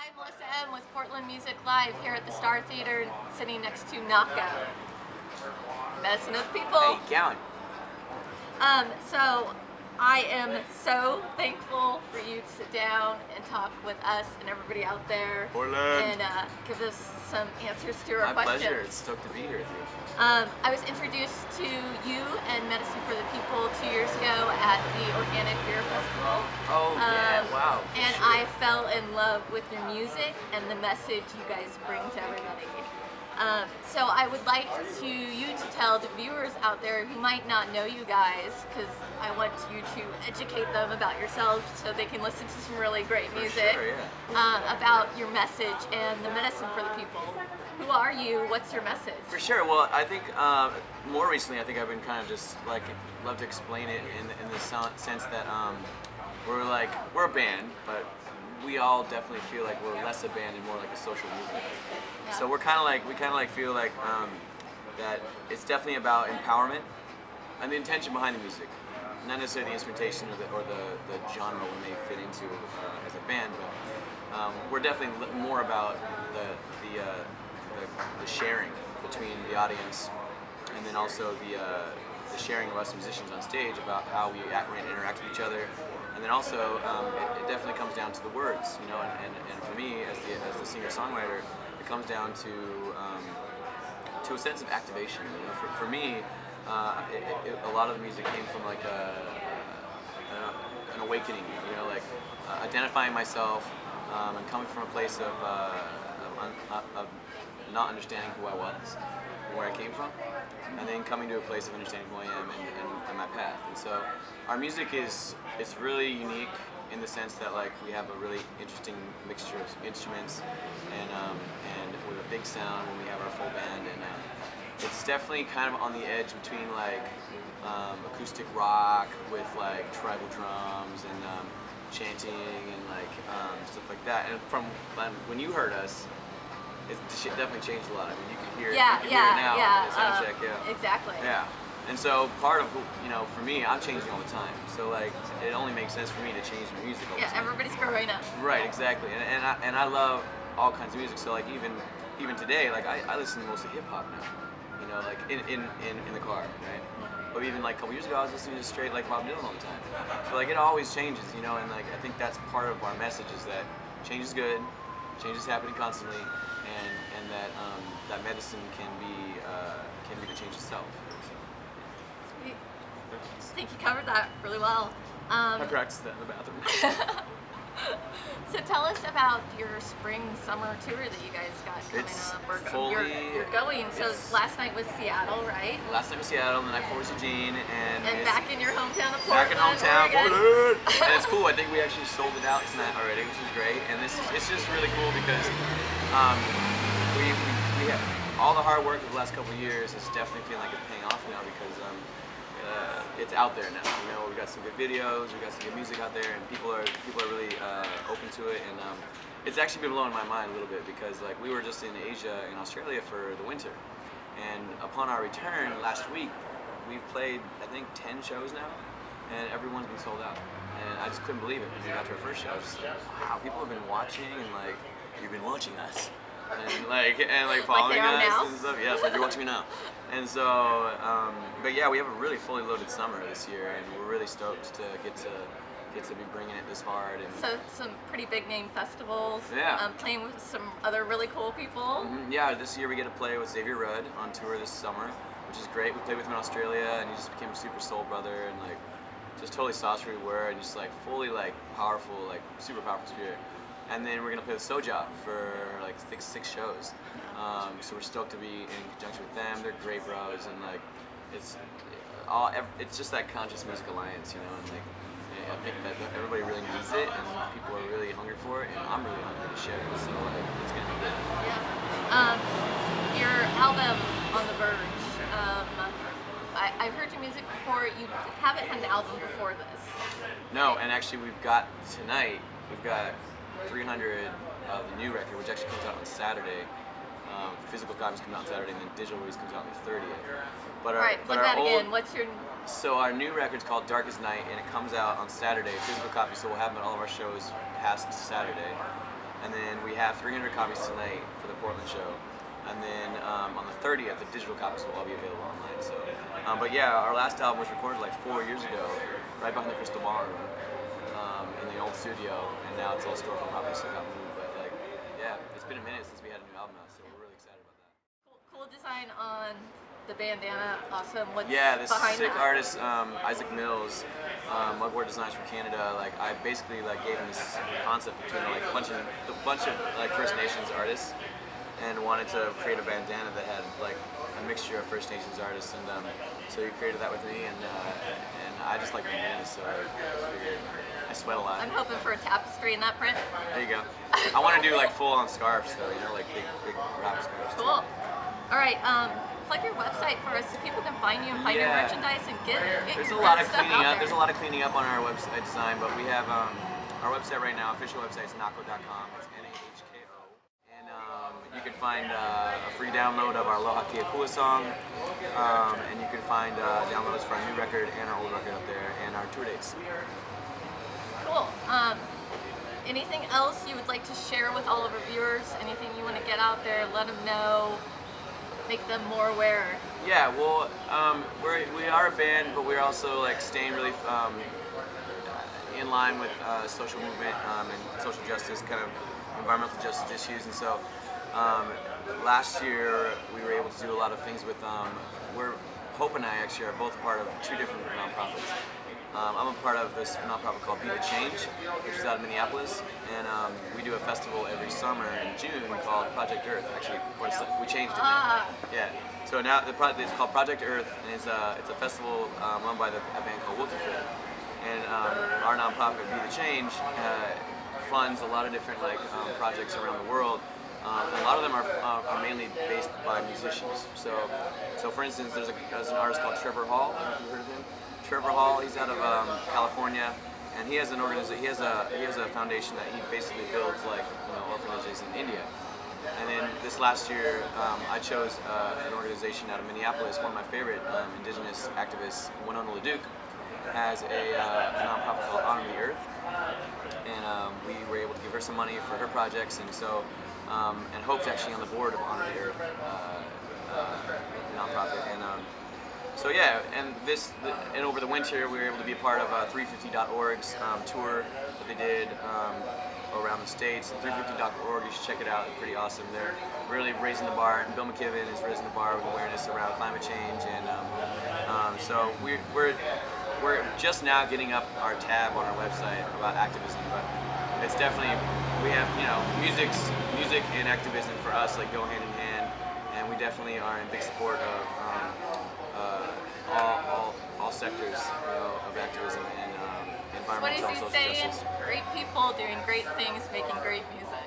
I'm Melissa M. with Portland Music Live here at the Star Theater, sitting next to Nahko. Messing with people. Hey, Gowan. So I am so thankful for you to sit down and talk with us and everybody out there. Portland. And give us some answers to our My questions. pleasure. It's stoked to be here with you. I was introduced to you and Medicine for the People 2 years ago at the Organic Beer Festival. Oh, yeah, wow. And sure. I fell in love with your music and the message you guys bring to everybody. So I would like you to tell the viewers out there who might not know you guys, because I want you to educate them about yourselves so they can listen to some really great music, sure, yeah. about your message and the medicine for the people. Who are you? What's your message? For sure. Well, I think more recently, I think I've been kind of just like love to explain it in the sense that we're a band, but we all definitely feel like we're less a band and more like a social movement. Yeah. So we kind of feel like that it's definitely about empowerment and the intention behind the music, not necessarily the instrumentation or the genre we may fit into as a band, but we're definitely more about the sharing between the audience, and then also the sharing of us musicians on stage about how we interact with each other. And then also, it definitely comes down to the words, you know. And for me, as the singer-songwriter, it comes down to a sense of activation. You know, for me, a lot of the music came from like an awakening. You know, like identifying myself and coming from a place of not understanding who I was, where I came from, and then coming to a place of understanding who I am and my path. And so our music it's really unique in the sense that like we have a really interesting mixture of instruments, and we have a big sound when we have our full band, and it's definitely kind of on the edge between like acoustic rock with like tribal drums and chanting and like stuff like that. And from when you heard us, it definitely changed a lot. I mean, you can hear it, hear it now in the sound check, Exactly. Yeah. And so part of, you know, for me, I'm changing all the time. So like, it only makes sense for me to change my music all the time. Yeah, everybody's growing up. Right, exactly. And I love all kinds of music. So like even today, like I listen to mostly hip hop now. You know, like in the car, right? But even like a couple years ago, I was listening to straight like Bob Dylan all the time. So like it always changes, you know. And like I think that's part of our message is that change is good, change is happening constantly, and that that medicine can be the change itself. Sweet. I think you covered that really well. I practiced that in the bathroom. So tell us about your spring-summer tour that you guys got coming up. You're going. So last night was Seattle, right? Last night was Seattle, and the night before was Eugene, and back in your hometown of Portland. Back in hometown, Portland. And it's cool. I think we actually sold it out tonight already, which is great. And it's just really cool because we have all the hard work of the last couple of years is definitely feeling like it's paying off now because it's out there now. You know, we got some good videos, we got some good music out there, and people are really open to it. And it's actually been blowing my mind a little bit because like we were just in Asia, in Australia for the winter, and upon our return last week, we've played I think 10 shows now, and everyone's been sold out. And I just couldn't believe it when we got to our first show. I was just like, wow, people have been watching, and like you've been watching us. And like following us and stuff. Yeah, it's like you're watching me now. And so, but yeah, we have a really fully loaded summer this year, and we're really stoked to get to be bringing it this hard. And so some pretty big name festivals. Yeah. Playing with some other really cool people. Mm-hmm. Yeah, this year we get to play with Xavier Rudd on tour this summer, which is great. We played with him in Australia, and he just became a super soul brother, and like just totally saw us who we were, and just like fully like powerful, like super powerful spirit. And then we're gonna play with Soja for like six shows. So we're stoked to be in conjunction with them. They're great bros, and like it's just that conscious music alliance, you know. And like I think that everybody really needs it, and people are really hungry for it, and I'm really hungry to share it. So like, it's gonna be good. Yeah. Your album On the Verge. I've heard your music before. You haven't had an album before this. No, and actually we've got 300 of the new record, which actually comes out on Saturday. Physical copies come out on Saturday, and then digital release comes out on the 30th. But again. What's your? So our new record's called Dark as Night, and it comes out on Saturday. Physical copies, so we'll have them at all of our shows past Saturday. And then we we have 300 copies tonight for the Portland show. And then on the 30th, the digital copies will all be available online. So, but yeah, our last album was recorded like 4 years ago, right behind the Crystal Ballroom, in the old studio, and now it's all storefront property, so it got moved. But like, yeah, it's been a minute since we had a new album out, so we're really excited about that. Cool design on the bandana. Awesome. What's Yeah, this behind sick that? artist, Isaac Mills, mugboard designs from Canada. Like, I basically like gave him this concept between like a bunch of like First Nations artists, and wanted to create a bandana that had like a mixture of First Nations artists, and so he created that with me, and I just like bandanas, so I figured I sweat a lot. I'm hoping for a tapestry in that print. There you go. I want to do like full-on scarves though, you know, like big wrap scarves. Cool. All right. Plug your website for us so people can find you and find your merchandise and get There's your a lot of stuff cleaning out up. there. There's a lot of cleaning up on our website design, but we have our website right now. Official website is nahko.com. It's Nahko. And you can find a free download of our Aloha Kia Kua song, and you can find downloads for our new record and our old record up there, and our tour dates. Cool. Anything else you would like to share with all of our viewers? Anything you want to get out there, let them know, make them more aware? Yeah, well, we are a band, but we're also like staying really in line with social movement and social justice, kind of environmental justice issues. And so last year we were able to do a lot of things with, Hope and I actually are both part of 2 different nonprofits. I'm a part of this nonprofit called Be the Change, which is out of Minneapolis, and we do a festival every summer in June called Project Earth. Actually, we changed it now. Yeah. So now it's called Project Earth, and it's a festival run by a band called Wilkie. And our nonprofit Be the Change funds a lot of different projects around the world. And a lot of them are mainly based by musicians. So for instance, there's an artist called Trevor Hall. I don't know if you've heard of him. Trevor Hall, he's out of California, and he has an organization. He has a foundation that he basically builds orphanages in India. And then this last year, I chose an organization out of Minneapolis. One of my favorite indigenous activists, Winona LaDuke, has a nonprofit called Honor the Earth, and we were able to give her some money for her projects, and so and Hope's actually on the board of Honor the Earth nonprofit, and so yeah, and over the winter we were able to be a part of 350.org's tour that they did around the states. And 350.org, you should check it out. It's pretty awesome. They're really raising the bar, and Bill McKibben is raising the bar with awareness around climate change, and so we're just now getting up our tab on our website about activism, but it's definitely, we have, music and activism for us go hand in hand, and we definitely are in big support of all sectors of activism and environmental and social justice. Great people doing great things, making great music.